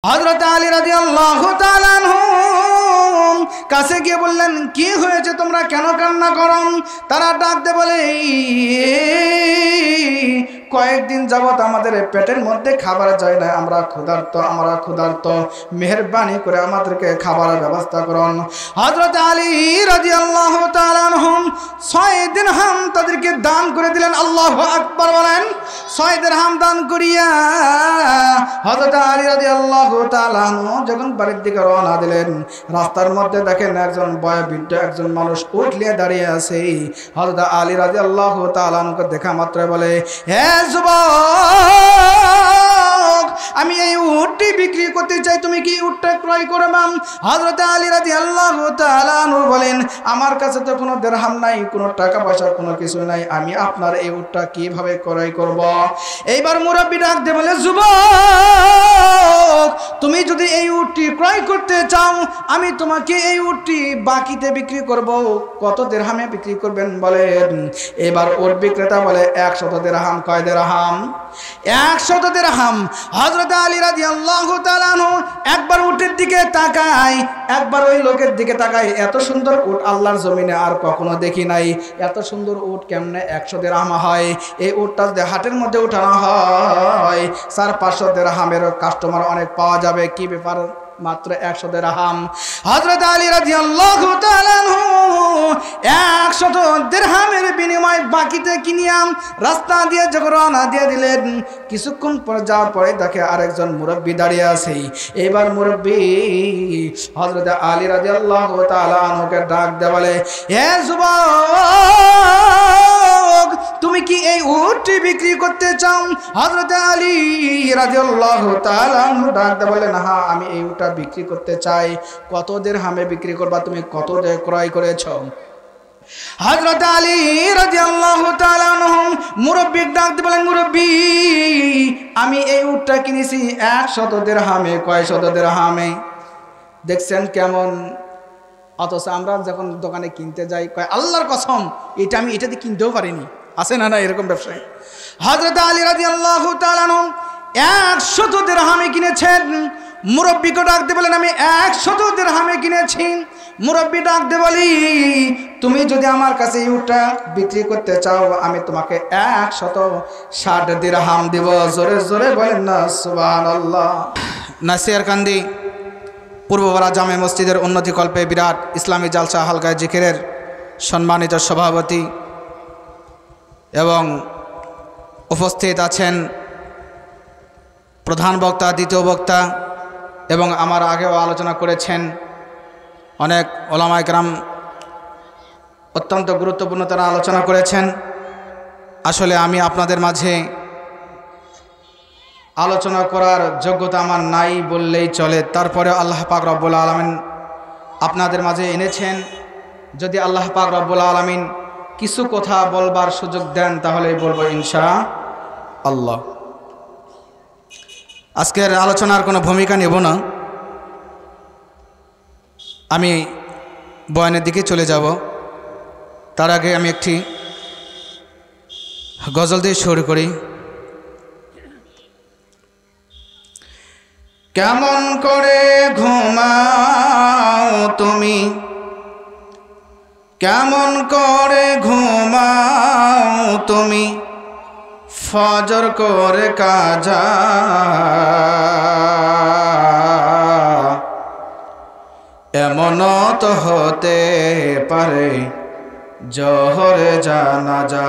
হযরত আলী রাদিয়াল্লাহু তাআলা আনহু কাছে গিয়ে বললেন, কি হয়েছে, তোমরা কেন কান্না করো? তারা ডাকতে বলে, কয়েকদিন যাবত আমাদের পেটের মধ্যে খাবার যায় না, আমরা ক্ষুধার্ত, মেহেরবানি করে আমাদেরকে খাবারের ব্যবস্থা করুন। হযরত আলী রাদিয়াল্লাহু তাআলা আনহু 6 দিরহাম তাদেরকে দান করে দিলেন। আল্লাহু আকবার বলেন। 6 দিরহাম দান করিয়া হযরত আলী রাদিয়াল্লাহু তাআলা আনহু যখন বাড়ির দিকে রওনা দিলেন, রাস্তার মধ্যে দেখেন একজন বয়োবৃদ্ধ একজন মানুষ উট নিয়ে দাঁড়িয়ে আছে। হযরত আলী রাদিয়াল্লাহু তাআলা আনহুকে দেখা মাত্র বলে, হে যুবক, আমি এই উটটি বিক্রি করতে চাই, তুমি কি উটটা ক্রয় করবে? হযরত আলী রাদিয়াল্লাহু তাআলা আনহু বলেন, আমার কাছে তো কোনো দিরহাম নাই, কোনো টাকা পয়সা কোনো কিছু নাই, আমি আপনার এই উটটা কিভাবে ক্রয় করব? এইবার মুরব্বি ডাক দিয়ে বলে, যুবক, তুমি যদি এই উটটি ক্রয় করতে চাও, আমি তোমাকে এই উটটি বাকিতে বিক্রি করব। কত দিরহামে বিক্রি করবেন বলেন? এবার উট বিক্রেতা বলে, 100 দিরহাম। কয় দিরহাম? 100 দিরহাম। হযরত আলী রাদিয়াল্লাহু তাআলা আনহু একবার উটের দিকে তাকায়, একবার ওই লোকের দিকে তাকায়। এত সুন্দর উট আল্লাহর জমিনে আর কখনো দেখি নাই। এত সুন্দর উট কেমনে 100 দিরহাম হয়? এই উটটা যদি হাটের মধ্যে উঠানো হয় 400-500 দিরহামের কাস্টমার অনেক পাওয়া যাবে। কি ব্যাপার, মাত্র 100 দিরহাম। হযরত আলী রাদিয়াল্লাহু তাআলা আনহু 100 দিরহামের বিনিময়ে বাকিতে কিনিয়াম রাস্তা দিয়ে যখন রওনা দিয়ে দিলেন, কিছুক্ষণ পর যাওয়ার পরে দেখে আরেকজন মুরব্বি দাঁড়িয়ে আছে। এবার মুরব্বি হযরত আলী রাদিয়াল্লাহু তাআলা আনহুকে ডাক দিয়ে বলে, হে যুবক, তুমি কি এই উটটি বিক্রি করতে চাও? হযরত আলী রাদিয়াল্লাহু তাআলা আনহু ডাক দিয়ে বলেন, হ্যাঁ, আমি এই উটটা বিক্রি করতে চাই। কত দিরহামে বিক্রি করবা? তুমি কত দিয়ে ক্রয় করেছো? হযরত আলী রাদিয়াল্লাহু তাআলা আনহু মুরব্বি ডাক দিয়ে বলেন, মুরব্বি, আমি এই উটটা কিনেছি 100 দিরহামে। কয় শত দিরহামে? দেখছেন কেমন? অথচ আমরা যখন দোকানে কিনতে যাই, কয় আল্লাহর কসম, এটা আমি এটা দিয়ে কিনতেও পারিনি। আছে না এরকম ব্যবসায়ী? হযরত আলী রাদিয়াল্লাহু তাআলা আনহু 100 দিরহামে কিনেছেন। মুরব্বিকে ডাক দিয়ে বলেন, আমি 100 দিরহামে কিনেছি। মুরব্বি ডাক দিয়ে বলি, তুমি যদি আমার কাছে এই উটটা বিক্রি করতে চাও, আমি তোমাকে 160 দিরহাম দিব। জোরে জোরে বলেন না সুবহানাল্লাহ। নাসিরকান্দি পূর্বপাড়া জামে মসজিদের উন্নতিকল্পে বিরাট ইসলামী জালসা হালকায় জিকিরের সম্মানিত সভাপতি এবং উপস্থিত আছেন প্রধান বক্তা, দ্বিতীয় বক্তা এবং আমার আগেও আলোচনা করেছেন অনেক ওলামায়ে কেরাম, অত্যন্ত গুরুত্বপূর্ণ তারা আলোচনা করেছেন। আসলে আমি আপনাদের মাঝে আলোচনা করার যোগ্যতা আমার নাই বললেই চলে। তারপরে আল্লাহ পাক রব্বুল আলামিন আপনাদের মাঝে এনেছেন। যদি আল্লাহ পাক রব্বুল আলামিন কিছু কথা বলবার সুযোগ দেন তাহলেই বলবো ইনশাআল্লাহ। আজকের আলোচনার কোনো ভূমিকা নেব না, আমি বয়ানের দিকে চলে যাব। তার আগে আমি একটি গজল দিয়ে শুরু করি। কেমন করে ঘুমাও তুমি, কেমন করে ঘুমাও তুমি, ফজর করে কাজা, এমন তো হতে পারে জোহরে জানাজা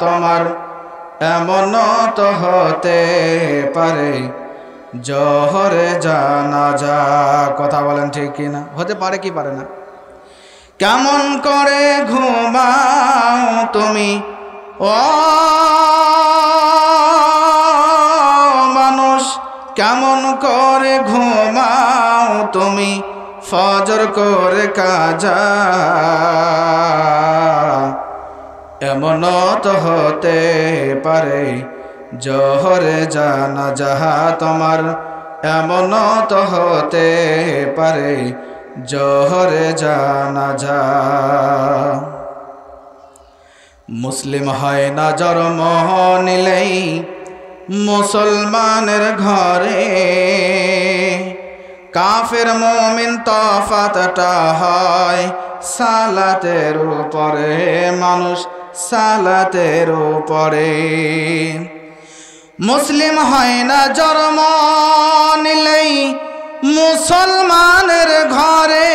তোমার, এমন তো হতে পারে জোহরে জানাজা। কথা বলেন ঠিক কি না? হতে পারে কি পারে না? কেমন করে ঘুমাও তুমি ও মানুষ, কেমন করে ঘুমাও তুমি, ফজর করে কাজা, এমন তো হতে পারে জোহরে জানাজা তোমার, এমন তো হতে পারে জোহরে জানাজা। মুসলিম হয় না জন্ম নিলেই মুসলমানের ঘরে, কাফের মুমিন তফাতটা হয় সালাতের উপরে, মানুষ সালাতের উপরে। মুসলিম হয় না জন্ম নিলেই মুসলমানের ঘরে,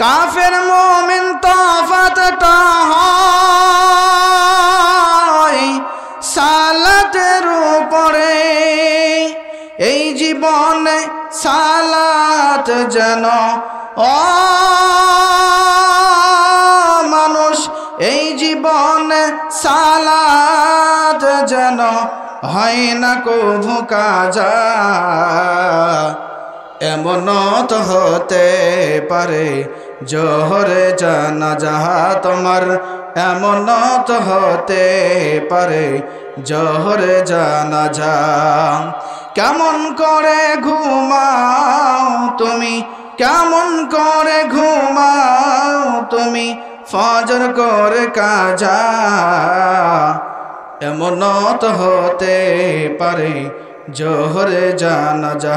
কাফের মুমিন তফাতটা হয় সালাতের উপরে। এই জীবনে সালাত যেন মানুষ, এই জীবনে সালাত যেন হয় না কভু কাজা। এমন তো হতে পারে জোহরে জানাজা তোমার, এমন তো হতে পারে জোহরে জানাজা। কেমন করে ঘুমাও তুমি, কেমন করে ঘুমাও তুমি ফজর করে কাজা। এমন তো হতে পারে জোহরে জানাজা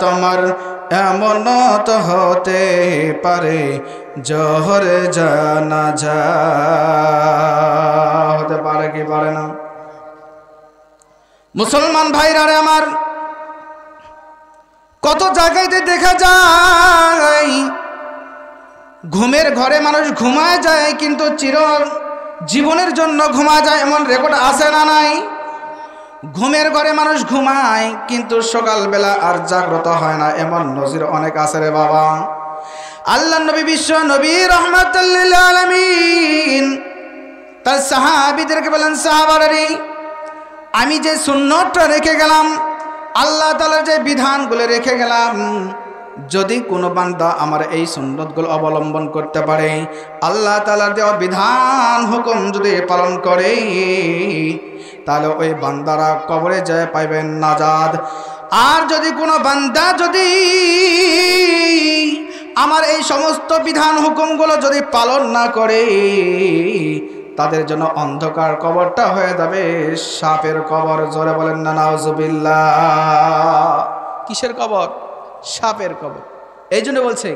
তোমার, এমন তো হতে পারে জোহরে জানাজা। হতে পারে কি পারে না? মুসলমান ভাইরা রে আমার, কত জায়গাতে দেখা যায় ঘুমের ঘরে মানুষ ঘুমায় যায়, কিন্তু চির জীবনের জন্য ঘুমায় যায়, এমন রেকর্ড আছে না নাই? ঘুমের ঘরে মানুষ ঘুমায় কিন্তু সকালবেলা আর জাগ্রত হয় না, এমন নজির অনেক আছে রে বাবা। আল্লাহ নবী, বিশ্ব নবী রাহমাতুল লিল আলামিন তার সাহাবীদেরকে বলেন, সাহাবারা আমি যে সুন্নতটা রেখে গেলাম, আল্লাহ তাআলার যে বিধানগুলো রেখে গেলাম, যদি কোনো বান্দা আমার এই সুন্নতগুলো অবলম্বন করতে পারে, আল্লাহ তাআলার দেওয়া বিধান হুকুম যদি পালন করে, তাহলে ওই বান্দারা কবরে যায় পাইবেন নাজাত। আর যদি কোনো বান্দা যদি আমার এই সমস্ত বিধান হুকুমগুলো যদি পালন না করে, তাদের জন্য অন্ধকার কবরটা হয়ে যাবে সাপের কবর। জোরে বলেন না নাউজুবিল্লাহ। কিসের কবর? সাপের কবর। এই জন্য বলছে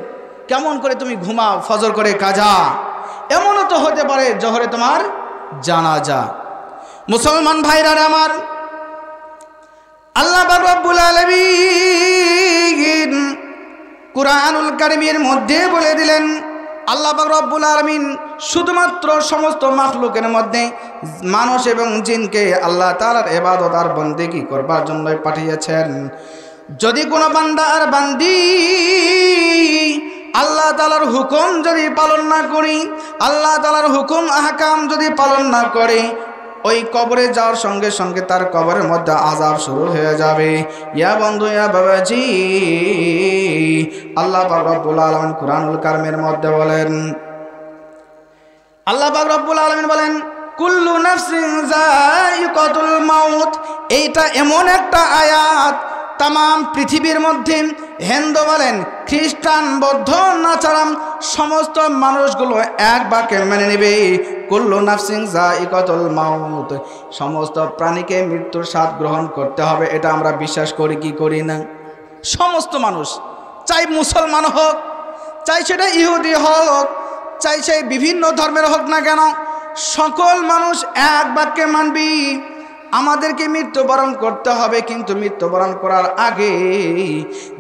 কেমন করে তুমি ঘুমাও ফজর করে কাজা, এমনও তো হতে পারে জোহরে তোমার জানাজা। মুসলমান ভাইরা আমার, আল্লাহ পাক রব্বুল আলামিন কুরআনুল কারীমের মধ্যে বলে দিলেন, আল্লাহ পাক রব্বুল আলামিন শুধুমাত্র সমস্ত মাখলুকের মধ্যে মানুষ এবং জিনকে আল্লাহ তাআলার ইবাদত আর বন্দেগী করবার জন্য পাঠিয়েছেন। যদি কোনো বান্দা আর বান্দি আল্লাহ তাআলার হুকুম যদি পালন না করি, আল্লাহ তাআলার হুকুম আহকাম যদি পালন না করে, ওই কবরে যাওয়ার সঙ্গে সঙ্গে তার কবরের মধ্যে আযাব শুরু হয়ে যাবে। ইয়া বন্ধু, ইয়া বাবাজি, আল্লাহ পাক রব্বুল আলামিন কুরআনুল কারীমের মধ্যে বলেন, আল্লাহ পাক রব্বুল আলামিন বলেন, কুল্লু নাফসিন যায়িকাতুল মাউত। এইটা এমন একটা আয়াত, তাম পৃথিবীর মধ্যে হিন্দু বলেন, খ্রিস্টান, বৌদ্ধ, নাচারাম সমস্ত মানুষগুলো এক বাক্যে মেনে নেবে, কুল্লু নাফসিন যায়িকাতুল মাউত। সমস্ত প্রাণীকে মৃত্যুর স্বাদ গ্রহণ করতে হবে, এটা আমরা বিশ্বাস করি কি করি না? সমস্ত মানুষ, চাই মুসলমান হোক, চাই সেটা ইহুদি হোক, চাই সে বিভিন্ন ধর্মের হোক না কেন, সকল মানুষ এক বাক্যে মানবি আমাদেরকে মৃত্যুবরণ করতে হবে। কিন্তু মৃত্যুবরণ করার আগে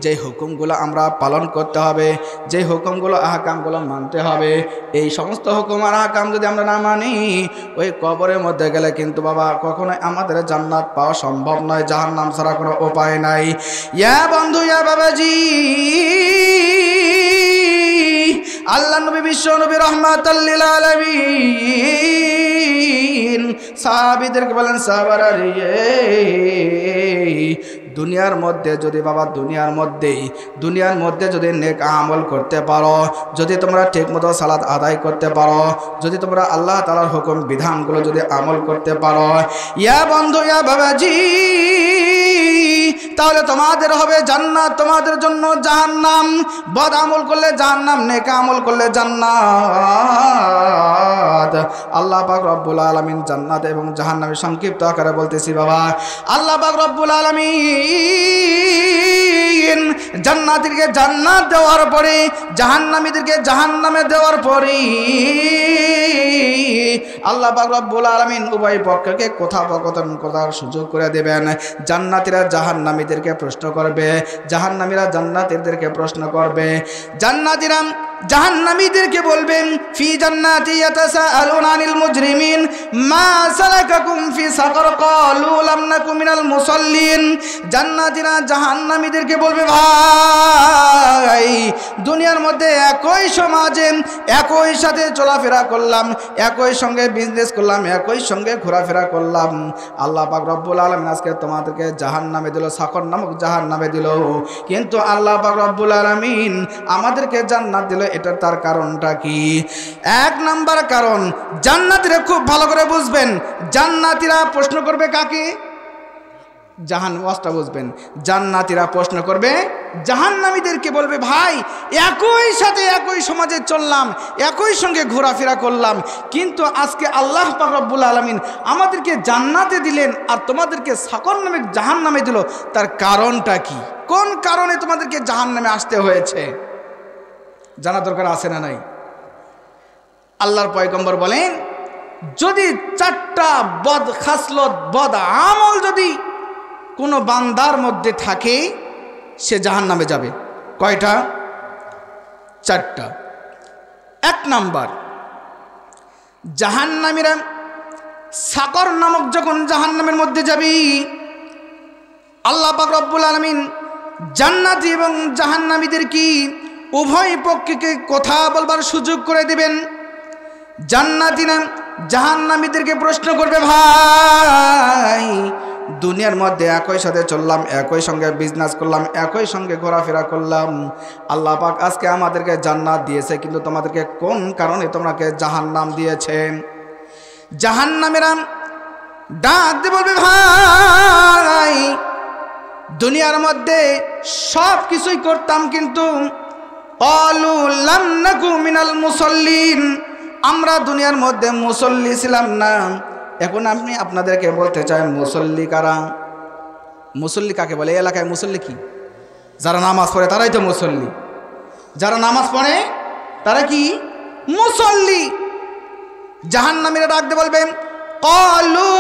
যে হুকুমগুলো আমরা পালন করতে হবে, যে হুকুমগুলো আহকামগুলো মানতে হবে, এই সমস্ত হুকুম আর আহকাম যদি আমরা না মানি, ওই কবরের মধ্যে গেলে কিন্তু বাবা কখনোই আমাদের জান্নাত পাওয়া সম্ভব নয়, জাহান্নাম ছাড়া কোনো উপায় নাই। ইয়া বন্ধু, ইয়া বাবাজি, আল্লাহ নবী, বিশ্ব নবী রাহমাতুল লিল আলামিন সাহাবীদেরকে বলেন, সাহাবারা রে, দুনিয়ার মধ্যে যদি বাবা দুনিয়ার মধ্যে যদি নেক আমল করতে পারো, যদি তোমরা ঠিকমতো সালাত আদায় করতে পারো, যদি তোমরা আল্লাহ তাআলার হুকুম বিধানগুলো যদি আমল করতে পারো, ইয়া বন্ধু, ইয়া বাবাজি, তাহলে তোমাদের হবে জান্নাত, তোমাদের জন্য জাহান্নাম। বদ আমল করলে জাহান্নাম, নেক আমল করলে জান্নাত। আল্লাহ পাক রব্বুল আলামিন জান্নাত এবং জাহান্নামের সংক্ষিপ্ত আকারে বলতেছি বাবা, আল্লাহ পাক রব্বুল আলামিন জান্নাতীদেরকে জান্নাত দেওয়ার পরে জাহান্নামীদেরকে জাহান্নামে দেওয়ার পরে আল্লাহ পাক রব্বুল আলামিন উভয় পক্ষকে কথোপকথন করার সুযোগ করে দেবেন। জান্নাতীরা জাহান্নামীদেরকে প্রশ্ন করবে, জাহান্নামীরা জান্নাতীদেরকে প্রশ্ন করবে। জান্নাতীরা জাহান্নামীদেরকে বলবেন ফি জান্নাতি ইয়াতাসাআলুনা আনিল মুজরিমিন মা সালাকাকুম ফি সাকার ক্বালু লাম নাকু মিনাল মুসাল্লিন। জান্নাতীরা জাহান্নামীদেরকে বলবে ভাই দুনিয়ার মধ্যে একই সমাজে একই সাথে চলাফেরা করলাম, একই সঙ্গে বিজনেস করলাম, একই সঙ্গে ঘোরাফেরা করলাম, আল্লাহ পাক রব্বুল আলামিন আজকে তোমাদেরকে জাহান্নামে দিল, সাকর নামক জাহান্নামে দিল, কিন্তু আল্লাহ পাক রব্বুল আলামিন আমাদেরকে জান্নাত দিল। এটা তার কারণটা কি? এক নাম্বার কারণ, জান্নাতীরা খুব ভালো করে বুঝবেন, জান্নাতীরা প্রশ্ন করবে কাকে? ওয়াজটা বুঝবেন। জান্নাতীরা প্রশ্ন করবে জাহান্নামীদেরকে, বলবে ভাই একই সাথে একই সমাজে চললাম, একই সঙ্গে ঘোরাফেরা করলাম, কিন্তু আজকে আল্লাহ পাক রব্বুল আলামিন আমাদেরকে জান্নাতে দিলেন আর তোমাদেরকে সাকর নামে জাহান্নামে দিল, তার কারণটা কি? কোন কারণে তোমাদেরকে জাহান্নামে আসতে হয়েছে? জানা দরকার আছে না নাই? আল্লাহর পয়গম্বর বলেন যদি 4টা বদ খাসলত বদ আমল যদি কোনো বান্দার মধ্যে থাকে সে জাহান্নামে যাবে। কয়টা? 4টা। 1 নাম্বার, জাহান্নামীরা সাকর নামক যখন জাহান্নামের মধ্যে যাবে আল্লাহ পাক রব্বুল আলামিন জান্নাতি এবং জাহান্নামীদের কি উভয় পক্ষকে কথা বলবার সুযোগ করে দিবেন। জান্নাতীরা জাহান্নামীদেরকে প্রশ্ন করবে ভাই দুনিয়ার মধ্যে একই সাথে চললাম, একই সঙ্গে বিজনেস করলাম, একই সঙ্গে ঘোরাফেরা করলাম, আল্লাহ পাক আজকে আমাদেরকে জান্নাত দিয়েছে, কিন্তু তোমাদেরকে কোন কারণে তোমাকে জাহান্নাম দিয়েছে? জাহান্নামীরা ডাক দিয়ে বলবে ভাই দুনিয়ার মধ্যে সব কিছুই করতাম, কিন্তু ক্বালু লাম নাকু মিনাল মুসাল্লিন, আমরা দুনিয়ার মধ্যে মুসল্লি ছিলাম না। এখন আমি আপনাদেরকে বলতে চাই মুসল্লি কারা? মুসল্লি কাকে বলে? এই এলাকায় মুসল্লি কি? যারা নামাজ পড়ে তারাই তো মুসল্লি। যারা নামাজ পড়ে তারা কি মুসল্লি। জাহান্নামীরা ডাকতে বলবেন ক্বালু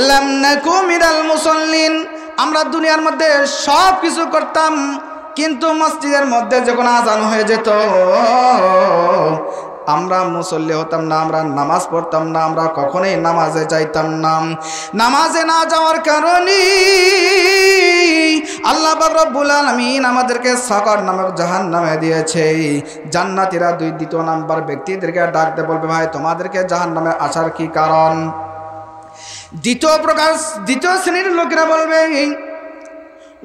লাম নাকু মিনাল মুসাল্লিন, আমরা দুনিয়ার মধ্যে সব কিছু করতাম, কিন্তু মসজিদের মধ্যে যখন আজান হয়ে যেত আমরা মুসল্লি হতাম না, আমরা নামাজ পড়তাম না, আমরা কখনোই নামাজে যাইতাম না। নামাজে না যাওয়ার কারণে আল্লাহ পাক রব্বুল আলামিন আমাদেরকে সাকর নামক জাহান্নামে দিয়েছে। জান্নাতীরা দ্বিতীয় নাম্বার ব্যক্তিদেরকে ডাকতে বলবে ভাই তোমাদেরকে জাহান্নামে আসার কি কারণ? দ্বিতীয় শ্রেণীর লোকেরা বলবে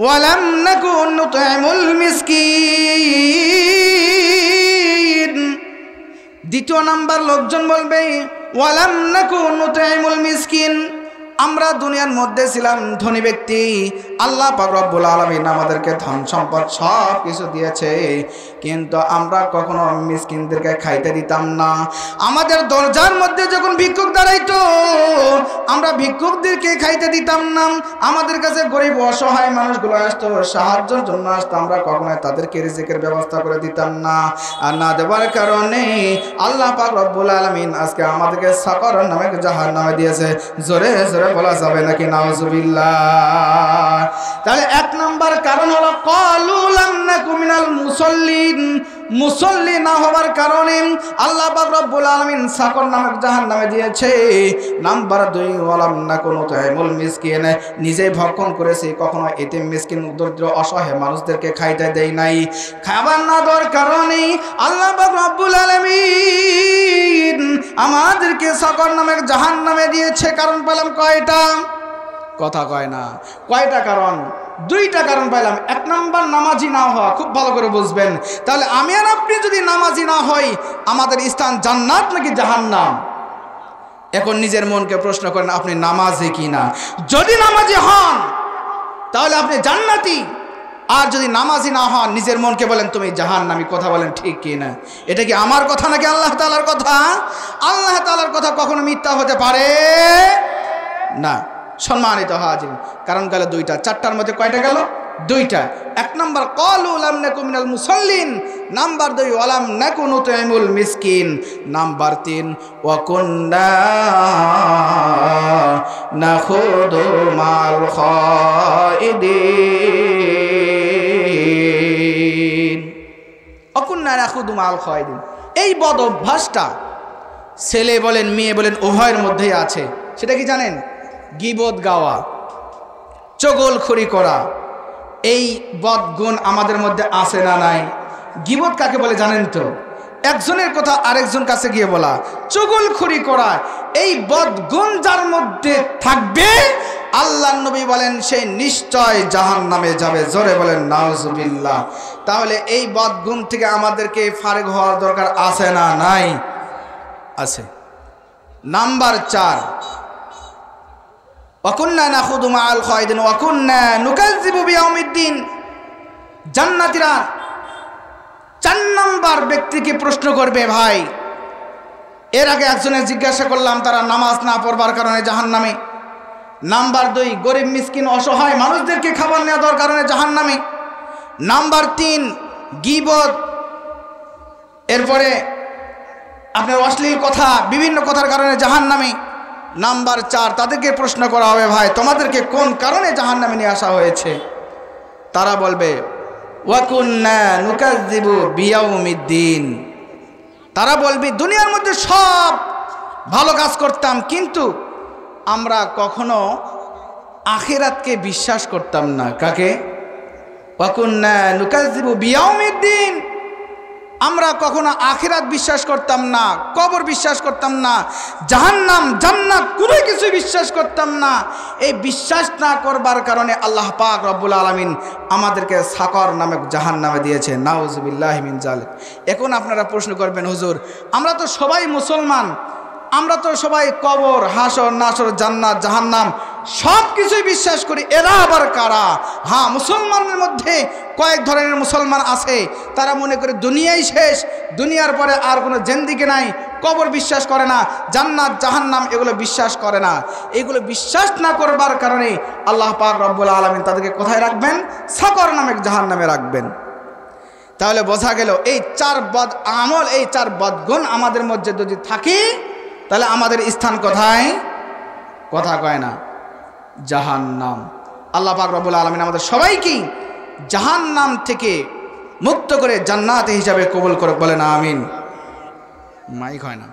ওয়ালাম নাকুন নুতইমুল মিসকিন। দ্বিতীয় নাম্বার লোকজন বলবে ওয়ালাম নাকুন নুতইমুল মিসকিন, আমরা দুনিয়ার মধ্যে ছিলাম ধনী ব্যক্তি, আল্লাহ পাক রব্বুল আলামিন আমাদেরকে ধন সম্পদ সব কিছু দিয়েছে, কিন্তু আমরা কখনো মিসকিনদেরকে খাইতে দিতাম না। আমাদের দরজার মধ্যে যখন ভিক্ষুক দাঁড়াইতো আমরা ভিক্ষুকদেরকে খাইতে দিতাম না। আমাদের কাছে গরিব অসহায় মানুষগুলো আসতো, সাহায্যের জন্য আসতো, আমরা কখনোই তাদেরকে রিজিকের ব্যবস্থা করে দিতাম না। আর না দেওয়ার কারণে আল্লাহ পাক রব্বুল আলামিন আজকে আমাদেরকে সাকর নামে জাহান্নামে দিয়েছে। জোরে জোরে বলা যাবে নাকি নাউজুবিল্লাহ? তাহলে 1 নাম্বার কারণ হলো ক্বালু লাম নাকু মিনাল মুসাল্লিন, মুসল্লি না হওয়ার কারণে আল্লাহ পাক রব্বুল আলামিন সাকর নামক জাহান্নামে দিয়েছে। নাম্বার 2 ওয়ালাম নাকু নুতইমুল মিসকিন, নিজে ভক্ষণ করেছে, কখনো এতিম মিসকিন দরিদ্র অসহায় মানুষদেরকে খাইতে দেই নাই। খাবার না দেওয়ার কারণে আল্লাহ পাক রব্বুল আলামিন আমাদেরকে সাকর নামক জাহান্নামে দিয়েছে। কারণ পেলাম কয়টা? কথা কয় না। কয়টা কারণ? 2টা কারণ পাইলাম। 1 নাম্বার নামাজি না হওয়া, খুব ভালো করে বুঝবেন। তাহলে আমি আর আপনি যদি নামাজি না হই আমাদের স্থান জান্নাত নাকি জাহান্নাম? এখন নিজের মনকে প্রশ্ন করেন আপনি নামাজি কি না। যদি নামাজি হন তাহলে আপনি জান্নাতি, আর যদি নামাজি না হন নিজের মনকে বলেন তুমি জাহান্নামী। কথা বলেন ঠিক কি না? এটা কি আমার কথা নাকি আল্লাহ তাআলার কথা? আল্লাহ তাআলার কথা কখনো মিথ্যা হতে পারে না। সম্মানিত হাজির, কারণ গেল দুইটা, চারটার মধ্যে কয়টা গেল? দুইটা। এক নাম্বার ক্বালু লাম নাকু মিনাল মুসাল্লিন, নাম্বার 2 ওয়ালাম নাকু নুতইমুল মিসকিন, নাম্বার 3 ওয়া কুন্না নাখুদু মাল খাইদিন। ওয়া কুন্না নাখুদু মাল খাইদিন, এই বদ অভ্যাসটা ছেলে বলেন মেয়ে বলেন উভয়ের মধ্যেই আছে। সেটা কি জানেন? গীবত গাওয়া, চগলখড়ি করা, এই বদগুণ আমাদের মধ্যে আছে না নাই? গীবত কাকে বলে জানেন তো? একজনের কথা আরেকজন কাছে গিয়ে বলা, চগলখড়ি করা, এই বদগুণ যার মধ্যে থাকবে আল্লাহর নবী বলেন সে নিশ্চয় জাহান্নামে যাবে। জোরে বলেন নাউজুবিল্লাহ। তাহলে এই বদগুণ থেকে আমাদেরকে ফারেক হওয়ার দরকার আছে না নাই? আছে। নাম্বার 4 ওয়াকুন্না নাখুদু মাআল খাইদিন ওয়াকুন্না নুকাজ্জিবু বিয়াউমিদ্দিন। জান্নাতীরা 4 নাম্বার ব্যক্তিকে প্রশ্ন করবে, ভাই এর আগে একজনের জিজ্ঞাসা করলাম তারা নামাজ না পড়বার কারণে জাহান্নামে। নাম্বার 2 গরিব মিসকিন অসহায় মানুষদেরকে খাবার না দেওয়ার কারণে জাহান্নামে। নাম্বার 3 গীবত, এরপরে আপনার অশ্লীল কথা, বিভিন্ন কথার কারণে জাহান্নামে। নাম্বার 4 তাদেরকে প্রশ্ন করা হবে, ভাই তোমাদেরকে কোন কারণে জাহান্নামে নিয়ে আসা হয়েছে? তারা বলবে ওয়াকুন্না নুকাজ্জিবু বিয়াউমিদ্দিন। তারা বলবে দুনিয়ার মধ্যে সব ভালো কাজ করতাম, কিন্তু আমরা কখনো আখিরাতকে বিশ্বাস করতাম না। কাকে? ওয়াকুন্না নুকাজ্জিবু বিয়াউমিদ্দিন, আমরা কখনো আখিরাত বিশ্বাস করতাম না, কবর বিশ্বাস করতাম না, জাহান্নাম জান্নাত কোনো কিছু বিশ্বাস করতাম না। এই বিশ্বাস না করবার কারণে আল্লাহ পাক রব্বুল আলামিন আমাদেরকে সাকর নামে জাহান্নামে দিয়েছে। নাউজুবিল্লাহি মিন জালিক। এখন আপনারা প্রশ্ন করবেন, হুজুর আমরা তো সবাই মুসলমান, আমরা তো সবাই কবর, হাসর নাসর, জান্নাত জাহান্নাম সব কিছুই বিশ্বাস করি, এরা আবার কারা? হ্যাঁ, মুসলমানের মধ্যে কয়েক ধরনের মুসলমান আছে, তারা মনে করে দুনিয়াই শেষ, দুনিয়ার পরে আর কোনো জিন্দেগি নাই, কবর বিশ্বাস করে না, জান্নাত জাহান্নাম এগুলো বিশ্বাস করে না। এগুলো বিশ্বাস না করবার কারণে আল্লাহ পাক রব্বুল আলামিন তাদেরকে কোথায় রাখবেন? সাকর নামে জাহান্নামে রাখবেন। তাহলে বোঝা গেল এই 4 বদ আমল, এই 4 বদগুণ আমাদের মধ্যে যদি থাকে তাহলে আমাদের স্থান কোথায়? কথা কয় না, জাহান্নাম। আল্লাহ পাক রব্বুল আলামিন আমাদের সবাইকে জাহান্নাম থেকে মুক্ত করে জান্নাত হিসাবে কবুল করে, বলেন আমিন। মাইক হয় না।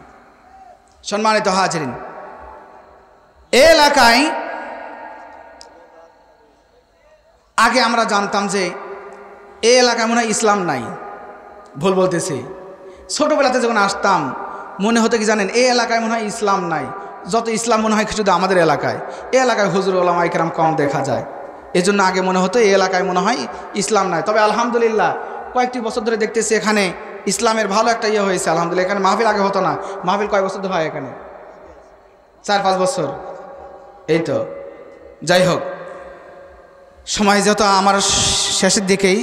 সম্মানিত হাজিরিন, এই এলাকায় আগে আমরা জানতাম যে এই এলাকায় মনে হয় ইসলাম নাই। ভুল বলতেছি। ছোটবেলাতে যখন আসতাম মনে হতো কি জানেন, এই এলাকায় মনে হয় ইসলাম নাই, যত ইসলাম মনে হয় শুধু আমাদের এলাকায়। এই এলাকায় হুজুর ওলামা ইকরাম কম দেখা যায়, এজন্য আগে মনে হতো এই এলাকায় মনে হয় ইসলাম নাই। তবে আলহামদুলিল্লাহ কয়েকটি বছর ধরে দেখতেছি এখানে ইসলামের ভালো একটা ইয়ে হয়েছে আলহামদুলিল্লাহ। এখানে মাহফিল আগে হতো না। মাহফিল কয় বছর ধরে হয় এখানে? 4-5 বছর, এই তো। যাই হোক, সময় যত আমার শেষের দিকেই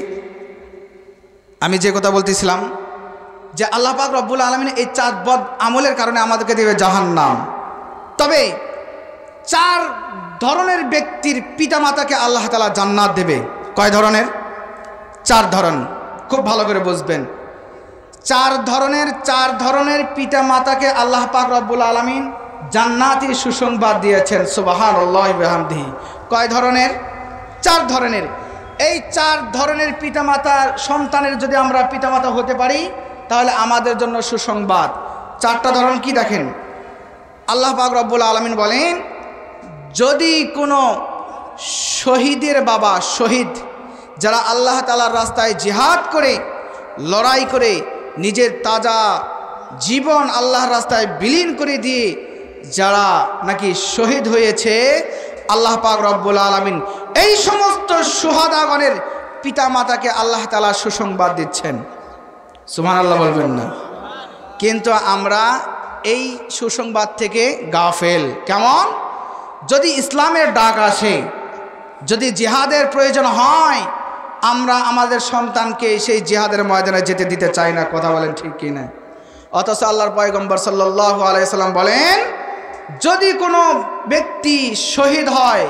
আমি যে কথা বলতেছিলাম যে আল্লাহ পাক রব্বুল আলামিন এই 4 বদ আমলের কারণে আমাদেরকে দেবে জাহান্নাম। তবে 4 ধরনের ব্যক্তির পিতামাতাকে আল্লাহ তাআলা জান্নাত দেবে। কয় ধরনের? 4 ধরন। খুব ভালো করে বুঝবেন। 4 ধরনের পিতামাতাকে আল্লাহ পাক রব্বুল আলামিন জান্নাতের সুসংবাদ দিয়েছেন। সুবহানাল্লাহি ওয়া বিহামদিহি। কয় ধরনের? 4 ধরনের। এই 4 ধরনের পিতামাতার সন্তানের যদি আমরা পিতামাতা হতে পারি তাহলে আমাদের জন্য সুসংবাদ। 4টা ধরন কি দেখেন? আল্লাহ পাক রব্বুল আলামিন বলেন, যদি কোনো শহীদের বাবা, শহীদ যারা আল্লাহ তাআলার রাস্তায় জিহাদ করে, লড়াই করে নিজের তাজা জীবন আল্লাহর রাস্তায় বিলীন করে দিয়ে যারা নাকি শহীদ হয়েছে, আল্লাহ পাক রব্বুল আলামিন এই সমস্ত শুহাদাগণের পিতামাতাকে আল্লাহ তাআলা সুসংবাদ দিচ্ছেন। সুবহানাল্লাহ বলবেন না? কিন্তু আমরা এই সুসংবাদ থেকে গাফেল। কেমন? যদি ইসলামের ডাক আসে, যদি জিহাদের প্রয়োজন হয়, আমরা আমাদের সন্তানকে সেই জিহাদের ময়দানে যেতে দিতে চাই না। কথা বলেন ঠিক কি না? অথচ আল্লাহর পয়গম্বর সাল্লাল্লাহু আলাইহি সাল্লাম বলেন, যদি কোনো ব্যক্তি শহীদ হয়,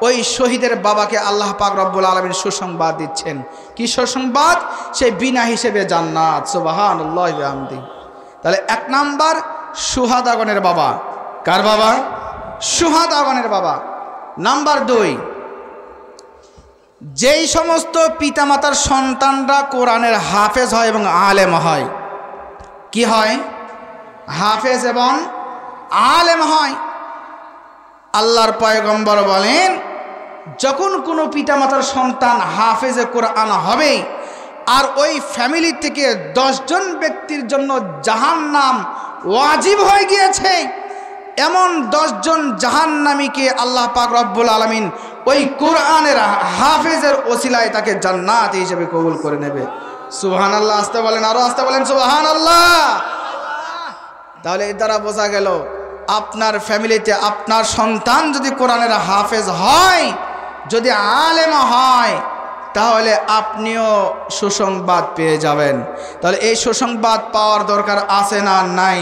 ওই শহীদের বাবাকে আল্লাহ পাক রব্বুল আলামিন সুসংবাদ দিচ্ছেন। কি সুসংবাদ? সে বিনা হিসেবে জান্নাত। সুবহানাল্লাহি ওয়া বিহামদিহি। তাহলে 1 নাম্বার শুহাদাগণের বাবা। কার বাবা? শুহাদাগণের বাবা। নাম্বার 2, যেই সমস্ত পিতামাতার সন্তানরা কোরআনের হাফেজ হয় এবং আলেম হয়। কি হয়? হাফেজ এবং আলেম হয়। আল্লাহর পয়গম্বর বলেন, যখন কোনো পিতামাতার সন্তান হাফেজে কোরআন হবে আর ওই ফ্যামিলি থেকে 10 জন ব্যক্তির জন্য জাহান্নাম ওয়াজিব হয়ে গিয়েছে, এমন 10 জন জাহান্নামীকে আল্লাহ পাক রব্বুল আলামিন ওই কোরআনের হাফেজের ওসিলায় তাকে জান্নাত হিসেবে কবুল করে নেবে। সুবহানাল্লাহ। আস্তে বলেন, আরো আস্তে বলেন সুবহানাল্লাহ। তাহলে এর দ্বারা বোঝা গেল, আপনার ফ্যামিলিতে আপনার সন্তান যদি কোরআনের হাফেজ হয়, যদি আলেম হয়, তাহলে আপনিও সুসংবাদ পেয়ে যাবেন। তাহলে এই সুসংবাদ পাওয়ার দরকার আছে না নাই?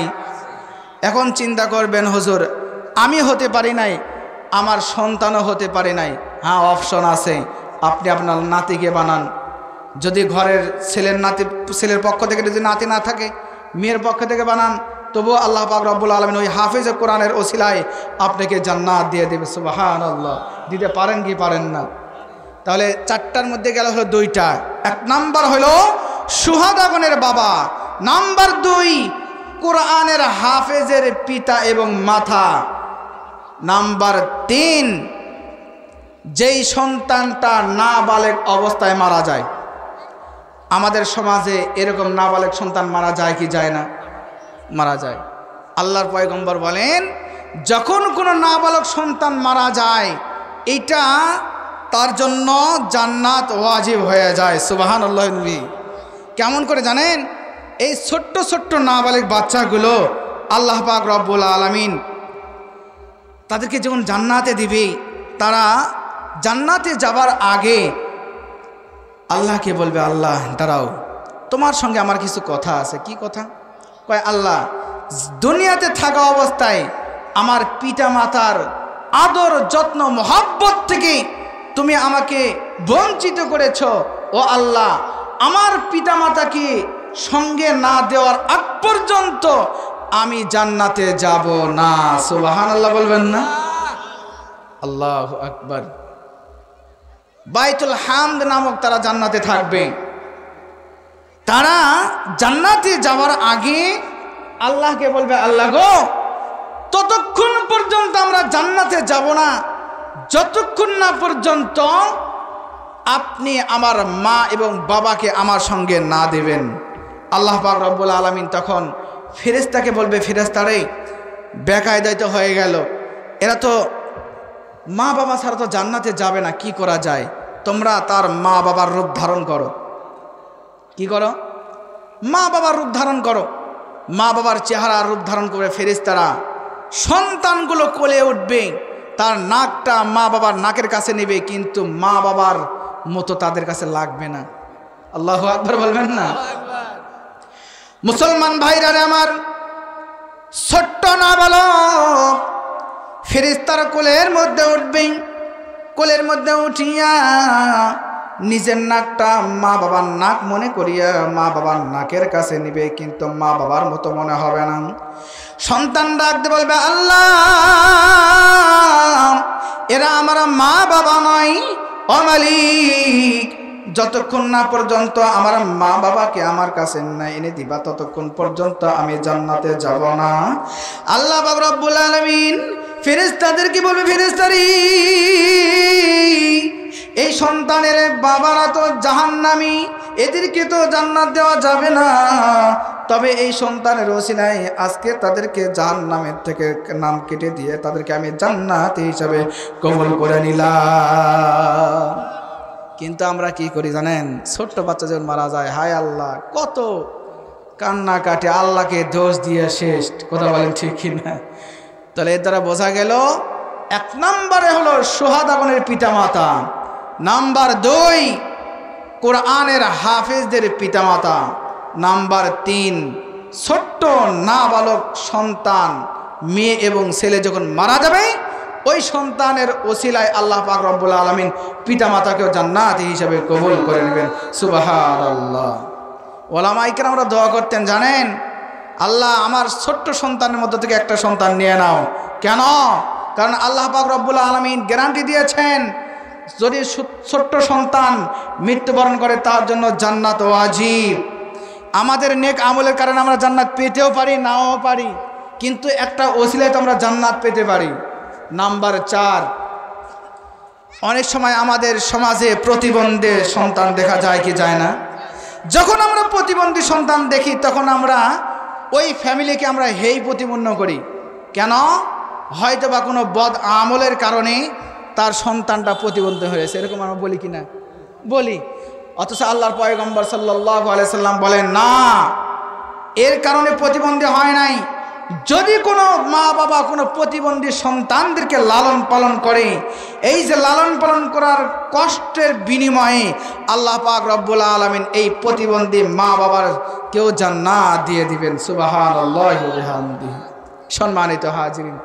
এখন চিন্তা করবেন, হুজুর আমি হতে পারি নাই, আমার সন্তানও হতে পারে নাই। হ্যাঁ, অপশন আছে। আপনি আপনার নাতিকে বানান। যদি ঘরের ছেলের পক্ষ থেকে যদি নাতি না থাকে, মেয়ের পক্ষ থেকে বানান, তবুও আল্লাহ পাক রব্বুল আলামিন ওই হাফেজে কোরআনের ওসিলায় আপনাকে জান্নাত দিয়ে দেবে। সুবহানাল্লাহ। দিতে পারেন কি পারেন না? তাহলে 4টার মধ্যে গেল হলো 2টা। 1 নাম্বার হলো শুহাদাগণের বাবা। নাম্বার 2 কোরআনের হাফেজের পিতা এবং মাতা। নাম্বার 3 যেই সন্তানটা নাবালেগ অবস্থায় মারা যায়। আমাদের সমাজে এরকম নাবালেগ সন্তান মারা যায় কি যায় না? মারা যায়। আল্লাহর পয়গম্বর বলেন, যখন কোনো নাবালক সন্তান মারা যায়, এটা তার জন্য জান্নাত ওয়াজিব হয়ে যায়। সুবহানাল্লাহ। কেমন করে জানেন? এই ছোট্ট ছোট্ট নাবালেগ বাচ্চাগুলো আল্লাহ পাক রব্বুল আলামিন তাদেরকে যখন জান্নাতে দিবে, তারা জান্নাতে যাবার আগে আল্লাহকে বলবে, আল্লাহ দাঁড়াও, তোমার সঙ্গে আমার কিছু কথা আছে। কি কথা? কয়, আল্লাহ দুনিয়াতে থাকা অবস্থায় আমার পিতা মাতার আদর যত্ন মহব্বত থেকে তুমি আমাকে বঞ্চিত করেছ। ও আল্লাহ, আমার পিতা মাতাকে সঙ্গে না দেওয়ার আগ পর্যন্ত আমি জান্নাতে যাব না। সুবহানাল্লাহ বলবেন না? আল্লাহু আকবার। বাইতুল হামদ নামক তারা জান্নাতে থাকবে। তারা জান্নাতে যাওয়ার আগে আল্লাহকে বলবে, আল্লাহ গো, ততক্ষণ পর্যন্ত আমরা জান্নাতে যাব না যতক্ষণ না পর্যন্ত আপনি আমার মা এবং বাবাকে আমার সঙ্গে না দেবেন। আল্লাহ পাক রব্বুল আলামিন তখন ফেরেশতাকে বলবে, ফেরেশতারে বেকায়দায় তো হয়ে গেল, এরা তো মা বাবা ছাড়া তো জান্নাতে যাবে না, কি করা যায়? তোমরা তার মা বাবার রূপ ধারণ করো। কি করো? মা বাবার রূপ ধারণ করো। মা বাবার চেহারা রূপ ধারণ করে ফেরেশতারা সন্তানগুলো কোলে উঠবে, তার নাকটা মা বাবার নাকের কাছে নেবে, কিন্তু মা বাবার মতো তাদের কাছে লাগবে না। আল্লাহু আকবার বলবেন না? মুসলমান ভাইরা আমার, ছোট্ট নাবালক ফেরেশতার কোলের মধ্যে উঠবে। কোলের মধ্যে উঠিয়া নিজের নাকটা মা বাবার নাক মনে করিয়া মা বাবার নাকের কাছে নিবে, কিন্তু মা বাবার মতো মনে হবে না। সন্তান ডাকতে বলবে, আল্লাহ এরা আমার মা বাবা নয়, ও মালিক, যতক্ষণ না পর্যন্ত আমার মা বাবাকে আমার কাছে না এনে দিবা ততক্ষণ পর্যন্ত আমি জান্নাতে যাব না। আল্লাহ পাক রব্বুল আলামিন ফেরেশতাদেরকে বলবে, ফেরেশতারি এই সন্তানের বাবারা তো জাহান্নামী, এদেরকে তো জান্নাত দেওয়া যাবে না, তবে এই সন্তানের ওসিলায় আজকে তাদেরকে জাহান্নামের থেকে নাম কেটে দিয়ে তাদেরকে আমি জান্নাতি হিসাবে কবুল করে নিলাম। কিন্তু আমরা কি করি জানেন? ছোট্ট বাচ্চা যখন মারা যায়, হায় আল্লাহ, কত কান্না কাটে, আল্লাহকে দোষ দিয়ে শেষ। কথা বলেন ঠিক কিনা? তাহলে এর দ্বারা বোঝা গেল, 1 নম্বরে হলো শুহাদাগণের পিতামাতা, নাম্বার 2 কোরআনের হাফেজদের পিতামাতা, নাম্বার 3 ছোট্ট নাবালক সন্তান মেয়ে এবং ছেলে যখন মারা যাবে ওই সন্তানের ওসিলায় আল্লাহ পাক রব্বুল আলামিন পিতামাতাকেও জান্নাতি হিসেবে কবুল করে নেবেন। সুবহানাল্লাহ। ওলামা ইকরামরা দোয়া করতেন জানেন, আল্লাহ আমার ছোট্ট সন্তানের মধ্য থেকে একটা সন্তান নিয়ে নাও। কেন? কারণ আল্লাহ পাক রব্বুল আলামিন গ্যারান্টি দিয়েছেন যদি ছোট্ট সন্তান মৃত্যুবরণ করে তার জন্য জান্নাত ওয়াজিব। আমাদের নেক আমলের কারণে আমরা জান্নাত পেতেও পারি নাও পারি, কিন্তু একটা ওসিলায় তো আমরা জান্নাত পেতে পারি। নাম্বার 4, অনেক সময় আমাদের সমাজে প্রতিবন্ধী সন্তান দেখা যায় কি যায় না? যখন আমরা প্রতিবন্ধী সন্তান দেখি তখন আমরা ওই ফ্যামিলিকে আমরা হেই প্রতিপন্ন করি। কেন? হয়তো বা কোনো বদ আমলের কারণে তার সন্তানটা প্রতিবন্ধী হয়েছে, এরকম আমরা বলি কি না? বলি। অথচ আল্লাহর পয়গম্বর সাল্লাল্লাহু আলাইহি সাল্লাম বলেন না, এর কারণে প্রতিবন্ধী হয় নাই। যদি কোনো মা বাবা কোনো প্রতিবন্ধী সন্তানদেরকে লালন পালন করে, এই যে লালন পালন করার কষ্টের বিনিময়ে আল্লাহ পাক রব্বুল আলামিন এই প্রতিবন্ধী মা বাবার কেউ জান্নাত দিয়ে দিবেন। সুবহানাল্লাহি ওয়া বিহামদিহি। সম্মানিত হাজিরিন,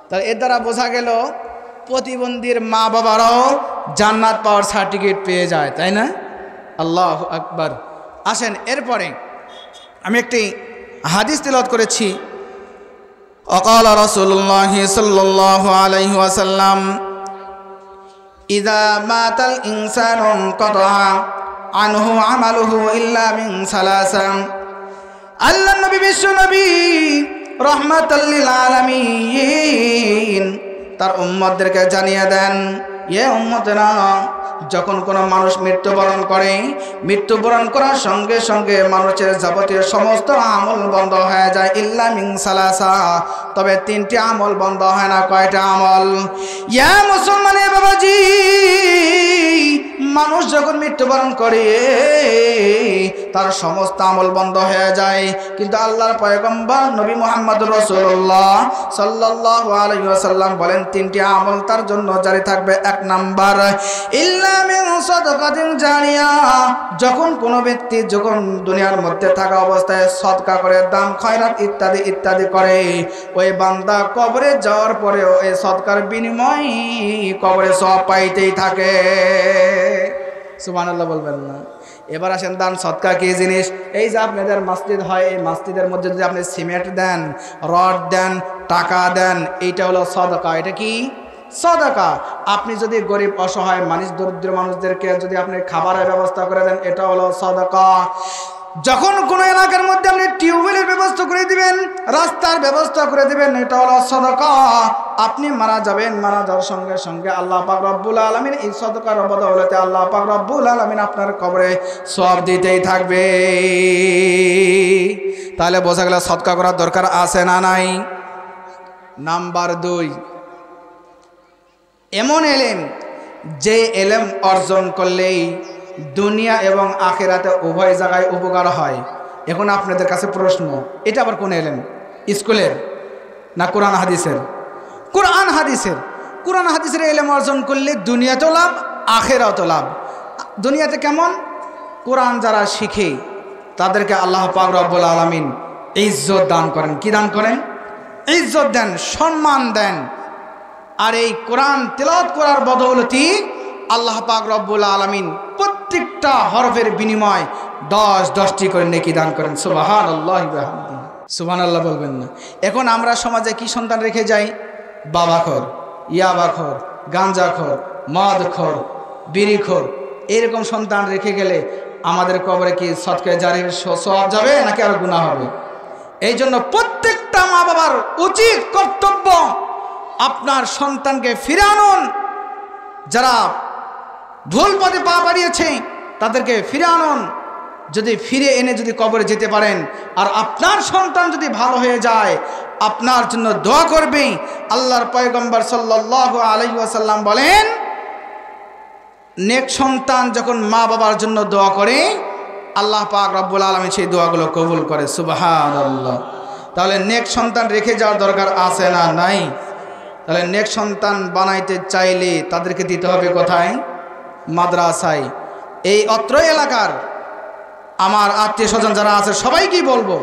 তাহলে এর দ্বারা বোঝা গেল প্রতিবন্ধীর মা বাবারাও জান্নাত পাওয়ার সার্টিফিকেট পেয়ে যায়, তাই না? আল্লাহু আকবার। আসেন এরপরে আমি একটি হাদিস তেলাওয়াত করেছি। وقال رسول الله صلى الله عليه وسلم إذا مات الإنسان انقطع عنه عمله إلا من ثلاثة। আল্লাহ নবী বিশ্ব নবী রাহমাতাল লিল আলামিন তার উম্মতদেরকে জানিয়ে দেন, এ উম্মতেরা, যখন কোনো মানুষ মৃত্যুবরণ করে, মৃত্যুবরণ করার সঙ্গে সঙ্গে মানুষের যাবতীয় সমস্ত আমল বন্ধ হয়ে যায় ইল্লা মিন সালাসা, তবে 3টি আমল বন্ধ হয় না। কয়টা আমল? ইয়া মুসলমানের বাবাজি, মানুষ যখন মৃত্যুবরণ করে তার সমস্ত আমল বন্ধ হয়ে যায়, কিন্তু আল্লাহর পয়গম্বর নবী মুহাম্মদুর রাসূলুল্লাহ সাল্লাল্লাহু আলাইহি ওয়াসাল্লাম বলেন 3টি আমল তার জন্য জারি থাকবে। 1 নাম্বার, ইল্লা মিন সাদাকাতিন জারিয়া, যখন কোনো ব্যক্তি যখন দুনিয়ার মধ্যে থাকা অবস্থায় সদকা করে, দান খয়রাত ইত্যাদি ইত্যাদি করে, ওই বান্দা কবরে যাওয়ার পরে ওই সদকার বিনিময় কবরে সওয়াব পাইতেই থাকে। সুবহানাল্লাহ বলবেন না? এবার আসেন দান সদকা কি জিনিস। এই যে আপনাদের মসজিদ হয়, এই মসজিদের মধ্যে যদি আপনি সিমেন্ট দেন, রড দেন, টাকা দেন, এইটা হলো সদকা। এটা কি? সদকা। আপনি যদি গরিব অসহায় মানুষ, দরিদ্র মানুষদেরকে যদি আপনি খাবারের ব্যবস্থা করে দেন, এটা হলো সদকা। যখন কোনো এলাকার মধ্যে আপনি টিউবওয়েলের ব্যবস্থা করে দিবেন, রাস্তার ব্যবস্থা করে দিবেন, এটা হলো সদকা। আপনি মারা যাবেন, মারা যাওয়ার সঙ্গে সঙ্গে আল্লাহ পাক রব্বুল আলামিন এই সদকার বদৌলতে আল্লাহ পাক রব্বুল আলামিন আপনার কবরে সওয়াব দিতেই থাকবে। তাহলে বোঝা গেল সদকা করার দরকার আছে না নাই? নাম্বার 2, এমন এলেম যে এলেম অর্জন করলেই দুনিয়া এবং আখিরাতে উভয় জায়গায় উপকার হয়। এখন আপনাদের কাছে প্রশ্ন, এটা আবার কোন এলেম? স্কুলের না কোরআন হাদিসের? কোরআন হাদিসের। কোরআন হাদিসের এলেম অর্জন করলে দুনিয়াতেও লাভ, আখিরাতেও লাভ। দুনিয়াতে কেমন? কোরআন যারা শিখে তাদেরকে আল্লাহ পাক রব্বুল আলামিন ইজ্জত দান করেন। কি দান করেন? ইজ্জত দেন, সম্মান দেন। আর এই কোরআন তেলাওয়াত করার বদৌলতি আল্লাহ পাক রব্বুল আলামিন প্রত্যেকটা হরফের বিনিময় 10-10টি করে নেকি দান করেন। সুবহানাল্লাহি ওয়া বিহামদিহি। সুবহানাল্লাহ বলবেন না? এখন আমরা সমাজে কি সন্তান রেখে যাই? বাবাখোর, ইয়াবাখোর, গাঞ্জাখোর, মদখোর, বিড়িখোর, এরকম সন্তান রেখে গেলে আমাদের কবরে কি সদকায়ে জারির সওয়াব যাবে নাকি আর গুনাহ হবে? এই জন্য প্রত্যেকটা মা বাবার উচিত কর্তব্য আপনার সন্তানকে ফিরে আনুন। যারা ভুল পথে পা বাড়িয়েছে তাদেরকে ফিরে আনুন। যদি ফিরে এনে যদি কবরে যেতে পারেন, আর আপনার সন্তান যদি ভালো হয়ে যায়, আপনার জন্য দোয়া করবে। আল্লাহর পয়গম্বর সাল্লাল্লাহু আলাইহি ওয়াসাল্লাম বলেন, নেক সন্তান যখন মা বাবার জন্য দোয়া করে, আল্লাহ পাক রব্বুল আলামিন সেই দোয়াগুলো কবুল করে। সুবহানাল্লাহ। তাহলে নেক সন্তান রেখে যাওয়ার দরকার আছে না নাই? তাহলে নেক সন্তান বানাইতে চাইলে তাদেরকে দিতে হবে কোথায়? মাদ্রাসায়। এই অত্র এলাকার আমার আত্মীয় স্বজন যারা আছে সবাইকেই বলবো,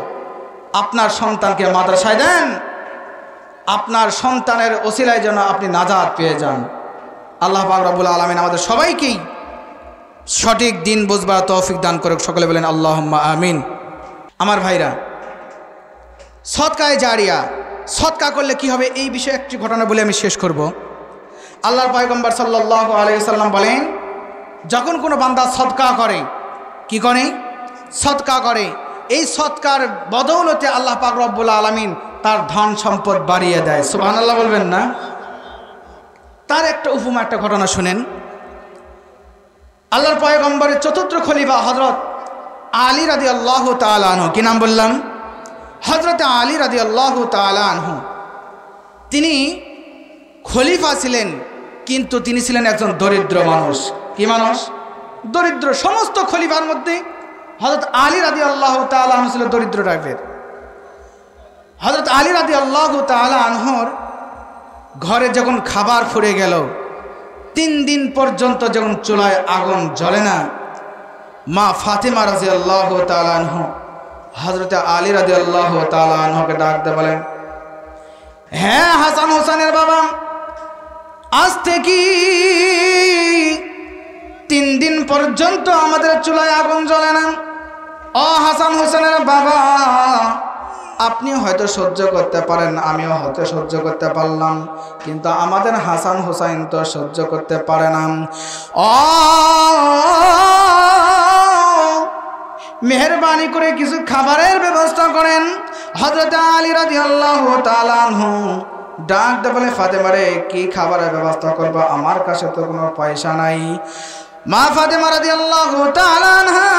আপনার সন্তানকে মাদ্রাসায় দেন। আপনার সন্তানের ওসিলায় যেন আপনি নাজাত পেয়ে যান। আল্লাহ পাক রব্বুল আলামিন আমাদের সবাইকেই সঠিক দিন বুঝবার তৌফিক দান করে। সকলে বলেন আল্লাহুম্মা আমিন। আমার ভাইরা, সদকায়ে জারিয়া, সদকা করলে কি হবে এই বিষয়ে একটি ঘটনা বলে আমি শেষ করব। আল্লাহর পয়গম্বর সাল্লাল্লাহু আলাইহি ওয়াসাল্লাম বলেন, যখন কোনো বান্দা সদকা করে, কি করে? সদকা করে, এই সদকার বদৌলতে আল্লাহ পাক রব্বুল আলামিন তার ধন সম্পদ বাড়িয়ে দেয়। সুবহানাল্লাহ বলবেন না? তার একটা উপমা, একটা ঘটনা শুনেন। আল্লাহর পয়গম্বরের চতুর্থ খলিফা হযরত আলী রাদিয়াল্লাহু তাআলা আনহু, কি নাম বললাম? হযরত আলী রাদিয়াল্লাহু তাআলা আনহু। তিনি খলিফা ছিলেন, কিন্তু তিনি ছিলেন একজন দরিদ্র মানুষ। কি মানুষ? দরিদ্র। সমস্ত খলিফার মধ্যে হযরত আলী রাদিয়াল্লাহু তাআলা আনহু ছিল দরিদ্র টাইপের। হযরত আলী রাদিয়াল্লাহু তাআলা আনহুর ঘরে যখন খাবার ফুরে গেল, 3 দিন পর্যন্ত যখন চুলায় আগুন জ্বলে না, মা ফাতেমা রাদিয়াল্লাহু তাআলা আনহু হযরত আলী রাদিয়াল্লাহু তাআলা আনহুকে ডাক দিয়ে বলেন, হ্যাঁ হাসান হোসেনের বাবা, আজ থেকে 3 দিন পর্যন্ত আমাদের চুলায় আগুন জ্বলে না। ও হাসান হোসেনের বাবা, আপনি হয়তো সহ্য করতে পারেন, আমিও হয়তো সহ্য করতে পারলাম, কিন্তু আমাদের হাসান হোসেন তো সহ্য করতে পারে না। ও মেহেরবানি করে কিছু খাবারের ব্যবস্থা করেন। হযরত আলী রাদিয়াল্লাহু তাআলা আনহু ডাক দিয়ে বলে, ফাতেমা রে, কি খাবারের ব্যবস্থা করব? আমার কাছে তো কোনো পয়সা নাই। মা ফাতেমা রাদিয়াল্লাহু তাআলা আনহা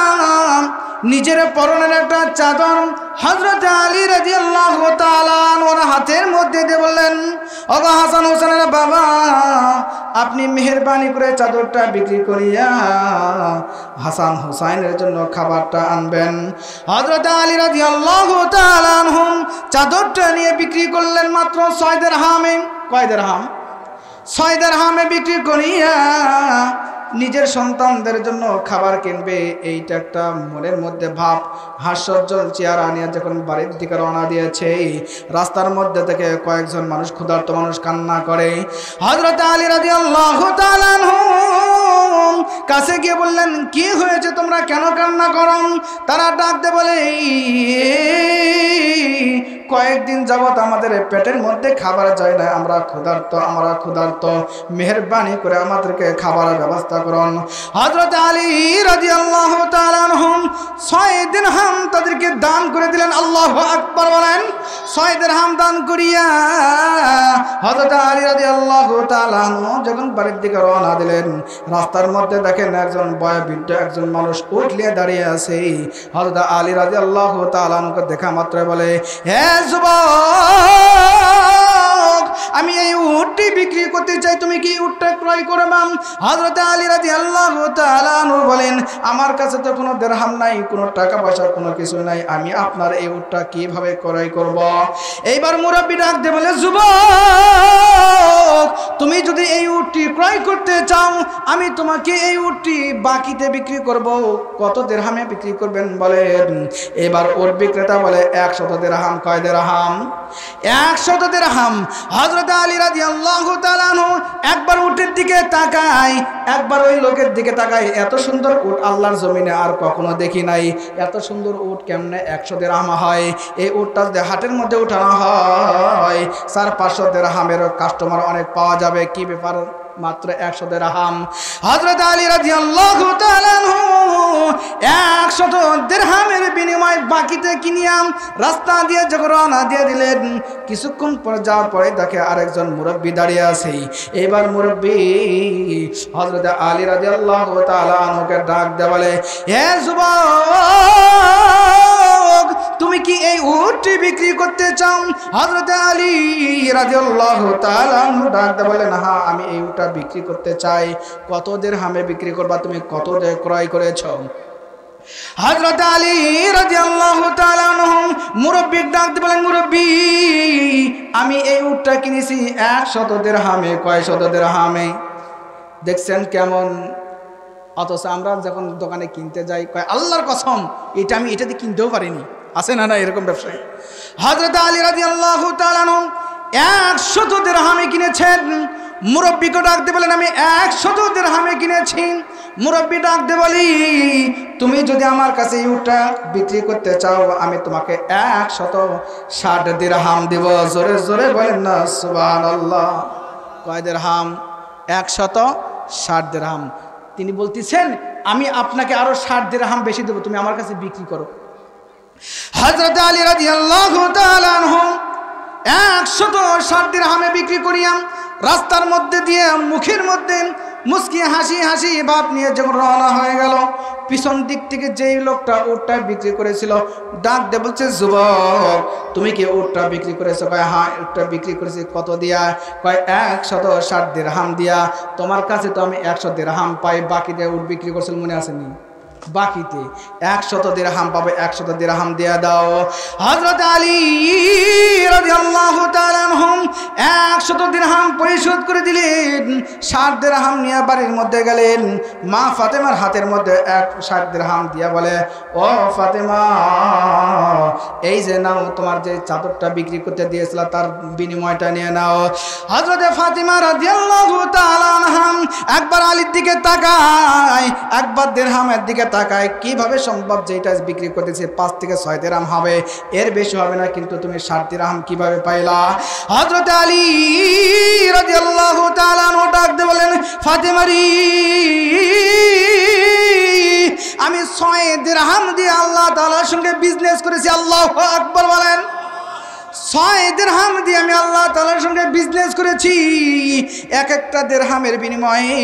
নিজের পরনের একটা চাদর হযরত আলী রাদিয়াল্লাহু তাআলা ওর হাতের মধ্যে দিয়ে বললেন, ওগো হাসান হোসেনের বাবা, আপনি মেহেরবানি করে চাদরটা বিক্রি করিয়া হাসান হোসেনের জন্য খাবারটা আনবেন। হযরত আলী রাদিয়াল্লাহু তাআলা আনহু চাদরটা নিয়ে বিক্রি করলেন মাত্র 6 দিরহামে। কয় দিরহাম? 6 দিরহামে বিক্রি করিয়া নিজের সন্তানদের জন্য খাবার কিনবে, এইটা একটা মনের মধ্যে ভাব। হাস্যজ্জ্বল চেহারা নিয়ে যখন বাড়ির দিকে রওনা দিয়েছে, রাস্তার মধ্যে থেকে কয়েকজন মানুষ, ক্ষুধার্ত মানুষ কান্না করে। হযরত আলী রাদিয়াল্লাহু তাআলা আনহু কাছে গিয়ে বললেন, কি হয়েছে, তোমরা কেন কান্না করো? তারা ডাক দিয়ে বলে, কয়েকদিন যাবত আমাদের পেটের মধ্যে খাবার যায় না, আমরা ক্ষুধার্ত, মেহেরবানি করে আমাদেরকে খাবারের ব্যবস্থা করুন। হযরত আলী রাদিয়াল্লাহু তাআলা আনহু 6 দিরহাম তাদেরকে দান করে দিলেন। আল্লাহু আকবার বলেন। 6 দিরহাম দান করিয়া হযরত আলী রাদিয়াল্লাহু তাআলা আনহু যখন বাড়ির দিকে রওনা দিলেন, রাস্তার মধ্যে দেখেন একজন বয়োবৃদ্ধ একজন মানুষ উট নিয়ে দাঁড়িয়ে আছে। হযরত আলী রাদিয়াল্লাহু তাআলা আনহুকে দেখা মাত্র বলে, হে যুবক, আমি এই উটটি বিক্রি করতে চাই, তুমি কি উটটা ক্রয় করবা? হযরত আলী রাদিয়াল্লাহু তাআলা আনহু বলেন, আমার কাছে তো কোনো দিরহাম নাই, কোনো টাকা পয়সা কোনো কিছু নাই, আমি আপনার এই উটটা কিভাবে ক্রয় করব? এইবার মুরব্বি ডাক দিয়ে বলে, যুবক, তুমি যদি এই উটটি ক্রয় করতে চাও, আমি তোমাকে এই উটটি বাকিতে বিক্রি করব। কত দিরহামে বিক্রি করবেন বলেন? এবার উট বিক্রেতা বলে, 100 দিরহাম। কয় দিরহাম? 100 দিরহাম। হযরত আলী রাদিয়াল্লাহু তাআলা আনহু একবার উটের দিকে তাকায়, একবার ওই লোকের দিকে তাকায়। এত সুন্দর উট আল্লাহর জমিনে আর কখনো দেখি নাই। এত সুন্দর উট কেমনে 100 দিরহাম হয়? এই উটটা যদি হাটের মধ্যে উঠানো হয়, 400-500 দিরহামের কাস্টমার অনেক পাওয়া যাবে। কি ব্যাপার? মাত্র 100 দিরহাম। হযরত আলী রাদিয়াল্লাহু তাআলা আনহু 100 দিরহামের বিনিময়ে বাকিতে কিনিয়া রাস্তা দিয়ে যখন রওনা দিয়ে দিলেন, কিছুক্ষণ পর যাওয়ার পরে দেখে আরেকজন মুরব্বি দাঁড়িয়ে আছে। এবার মুরব্বি হযরত আলী রাদিয়াল্লাহু তাআলা আনহুকে ডাক দিয়ে বলে, হে যুবক, তুমি কি এই উটটি বিক্রি করতে চাও? হযরত আলী রাদিয়াল্লাহু তাআলা আনহু ডাক দিয়ে বলেন, হ্যাঁ, আমি এই উটটা বিক্রি করতে চাই। কত দিরহামে বিক্রি করবা? তুমি কত দিয়ে ক্রয় করেছো? হযরত আলী রাদিয়াল্লাহু তাআলা আনহু মুরব্বি ডাক দিয়ে বলেন, মুরব্বি, আমি এই উটটা কিনেছি 100 দিরহামে। কয় শত দিরহামে? দেখছেন কেমন? অথচ আমরা যখন দোকানে কিনতে যাই, কয় আল্লাহর কসম, এটা আমি এটা দিয়ে কিনতেও পারিনি। আছে না না এরকম ব্যবসায়ী? হযরত আলী রাদিয়াল্লাহু তাআলা আনহু 100 দিরহামে কিনেছেন। মুরব্বীকে ডাকতে বলেন আমি 100 দিরহামে কিনেছি। মুরব্বী ডাকতে বলি তুমি যদি আমার কাছে উটটা বিক্রি করতে চাও আমি তোমাকে 160 দিরহাম দিব। জোরে জোরে বলেন না সুবহানাল্লাহ। কয় দিরহাম? 160 দিরহাম। তিনি বলতেছেন আমি আপনাকে আরো 60 দিরহাম বেশি দেব, তুমি আমার কাছে বিক্রি করো। হযরত আলী রাদিয়াল্লাহু তাআলা আনহু 160 দিরহামে বিক্রি করিয়া রাস্তার মধ্যে দিয়ে মুখের মধ্যে মুস্কি হাসি হাসি ভাব নিয়ে যখন রওনা হয়ে গেল, পিছন দিক থেকে যেই লোকটা উটটা বিক্রি করেছিল ডাক দিয়ে বলছে যুবক তুমি কি উটটা বিক্রি করেছো? কয় হ্যাঁ উটটা বিক্রি করেছি। কত দিয়া? কয় 160 দিরহাম দিয়া। তোমার কাছে তো আমি 100 দিরহাম পাই, বাকি দিয়ে উট বিক্রি করছিল মনে আসেনি? বাকিতে 100 দিরহাম পাবে, 100 দিরহাম দিয়ে দাও। হযরত আলী রাদিয়াল্লাহু তাআলা আনহু 100 দিরহাম পরিশোধ করে দিলেন। 60 দিরহাম নিয়ে বাড়ির মধ্যে গেলেন। মা ফাতেমার হাতের মধ্যে 60 দিরহাম দিয়া বলে ও ফাতেমা এই যে নাও তোমার যে চাদরটা বিক্রি করতে দিয়েছিল তার বিনিময়টা নিয়ে নাও। হযরত ফাতেমা রাদিয়াল্লাহু তাআলা আনহা একবার আলীর দিকে তাকায়, একবার দিরহামের দিকে তাকায়। কিভাবে সম্ভব যে এটা বিক্রি করতেছে 5 থেকে 6 দিরহাম হবে, এর বেশি হবে না, কিন্তু তুমি 60 দিরহাম কিভাবে পাইলা? হযরত আলী রাদিয়াল্লাহু তাআলা আনহু ডাকতে বলেন ফাতেমা রে আমি 6 দিরহাম দিয়ে আল্লাহ তাআলার সঙ্গে বিজনেস করেছি। আল্লাহু আকবার বলেন। 6 দিরহাম দিয়ে আমি আল্লাহ তাআলার সঙ্গে বিজনেস করেছি। এক একটা দিরহামের বিনিময়ে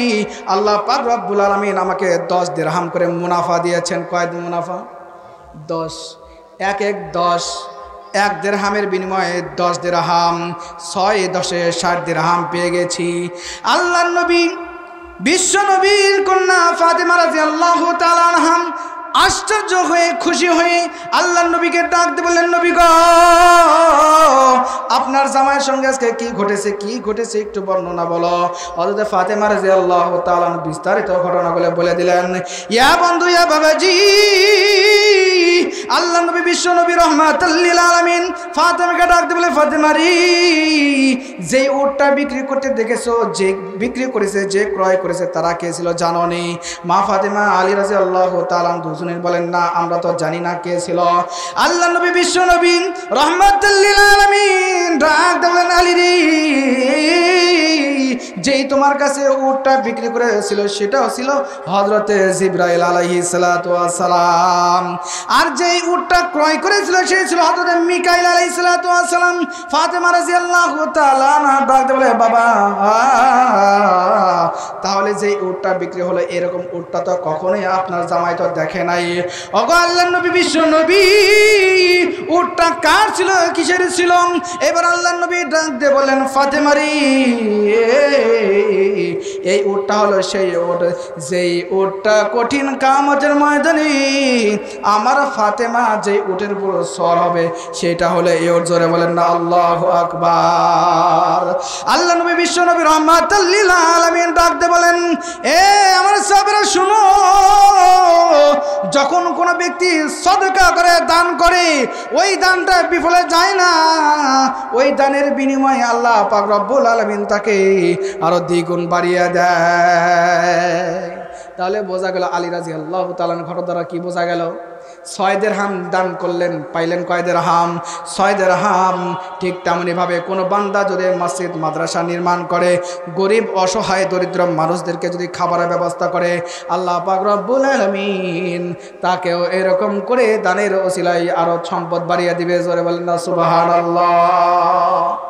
আল্লাহ পাক রব্বুল আলামিন আমাকে 10 দিরহাম করে মুনাফা দিয়েছেন। কয় মুনাফা? 10। 10 এক দিরহামের বিনিময়ে 10 দিরহাম, 6 10 60 দিরহাম পেয়ে গেছি। আল্লাহর নবী বিশ্ব নবীর কন্যা ফাতেমা রাদিয়াল্লাহু তাআলা আনহা আশ্চর্য হয়ে খুশি হয়ে আল্লাহর নবীকে ডাকতে বললেন নবী গো আপনার জামাইয়ের সঙ্গে আজকে কি ঘটেছে, কি ঘটেছে একটু বর্ণনা বলো। হযরত ফাতেমা রাদিয়াল্লাহু তাআলা বিস্তারিত ঘটনাগুলো বলে দিলেন। ইয়া বন্ধু ইয়া বাবাজি, আল্লাহর নবী বিশ্ব নবী রাহমাতুল লিল আলামিন ফাতেমাকে ডাকতে বলে ফাতেমা রে যে উটটা বিক্রি করতে দেখেছো, যে বিক্রি করেছে যে ক্রয় করেছে তারা কে ছিল জানো নি? মা ফাতেমা আলী রাদিয়াল্লাহু তাআলা দুজনেই বলেন না আমরা তো জানি না কে ছিল। আল্লাহর নবী বিশ্ব নবী রাহমাতুল লিল আলামিন ডাকতে বলেন আলী রে যেই তোমার কাছে উটটা বিক্রি করেছিল সেটাও ছিল হযরতে জিবরাইল আলাইহিস সালাতু ওয়াস সালাম, আর যেই উটটা ক্রয় করেছিল সে ছিল হযরতে মিকাইল আলাইহিস সালাতু ওয়াস সালাম। ফাতেমা রাদিয়াল্লাহু তাআলা আনহা ডাকতে বলে বাবা তাহলে যেই উটটা বিক্রি হলো এরকম উটটা তো কখনোই আপনার জামাই তো দেখে নাই। ওগো আল্লাহর নবী বিশ্ব নবী উটটা কার ছিল, কিসের ছিল? এবার আল্লাহর নবী ডাকতে বলেন ফাতেমা রে এই উটটা হলো সেই উট যেই উটটা কঠিন কিয়ামতের ময়দানে আমার ফাতেমা যেই উটের উপর সওয়ার হবে সেটা হলো এই উট। জোরে বলেন না আল্লাহু আকবার। আল্লাহ নবী বিশ্ব নবী রাহমাতুল লিল আলামিন ডাকতে বলেন এ আমার সাহাবারা শুনো, যখন কোনো ব্যক্তি সদকা করে দান করে ওই দানটা বিফলে যায় না, ওই দানের বিনিময়ে আল্লাহ পাক রব্বুল আলামিন তাকে আরো দ্বিগুণ বাড়িয়ে দেয়। তাহলে বোঝা গেল আলী রাদিয়াল্লাহু তাআলার ঘটনা দ্বারা কি বোঝা গেল? 6 দিরহাম দান করলেন, পাইলেন কয় দিরহাম? 6 দিরহাম। ঠিক তেমনি ভাবে কোনো বান্দা যদি মসজিদ মাদ্রাসা নির্মাণ করে, গরিব অসহায় দরিদ্র মানুষদেরকে যদি খাবারের ব্যবস্থা করে, আল্লাহ পাক রব্বুল আলামিন তাকেও এরকম করে দানের ওসিলায় আরো সম্পদ বাড়িয়ে দিবে। জোরে বলেন না সুবহানাল্লাহ।